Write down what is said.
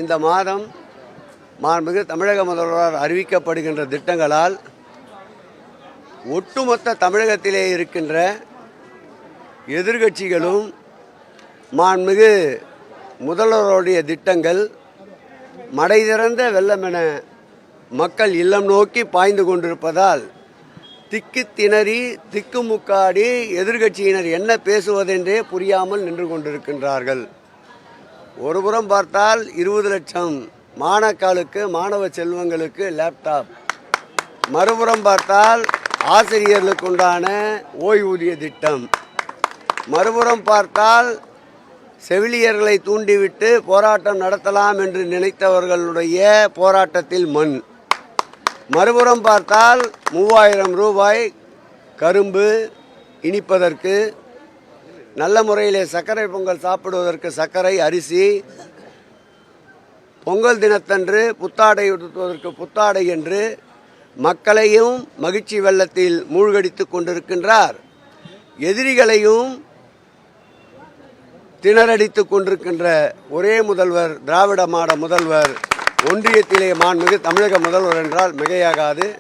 இந்த மாதம் மாண்புமிகு தமிழக முதல்வரால் அறிவிக்கப்படுகின்ற திட்டங்களால் ஒட்டுமொத்த தமிழகத்திலே இருக்கின்ற எதிர்க்கட்சிகளும் மாண்புமிகு முதல்வருடைய திட்டங்கள் மடை திறந்த வெள்ளமென மக்கள் இல்லம் நோக்கி பாய்ந்து கொண்டிருப்பதால் திக்கு திணறி திக்குமுக்காடி எதிர்க்கட்சியினர் என்ன பேசுவதென்றே புரியாமல் நின்று கொண்டிருக்கின்றார்கள். ஒருபுறம் பார்த்தால் 20 லட்சம் மாணவ செல்வங்களுக்கு லேப்டாப், மறுபுறம் பார்த்தால் ஆசிரியர்களுக்குண்டான ஓய்வூதிய திட்டம், மறுபுறம் பார்த்தால் செவிலியர்களை தூண்டிவிட்டு போராட்டம் நடத்தலாம் என்று நினைத்தவர்களுடைய போராட்டத்தில் மண், மறுபுறம் பார்த்தால் 3000 ரூபாய் கரும்பு இனிப்பதற்கு, நல்ல முறையிலே சர்க்கரை பொங்கல் சாப்பிடுவதற்கு சர்க்கரை, அரிசி, பொங்கல் தினத்தன்று புத்தாடை உடுத்துவதற்கு புத்தாடை என்று மக்களையும் மகிழ்ச்சி வெள்ளத்தில் மூழ்கடித்து கொண்டிருக்கின்றார். எதிரிகளையும் திணறடித்து கொண்டிருக்கின்ற ஒரே முதல்வர் திராவிட மாடல் முதல்வர், ஒன்றியத்திலே மாண்புமிகு தமிழக முதல்வர் என்றால் மிகையாகாது.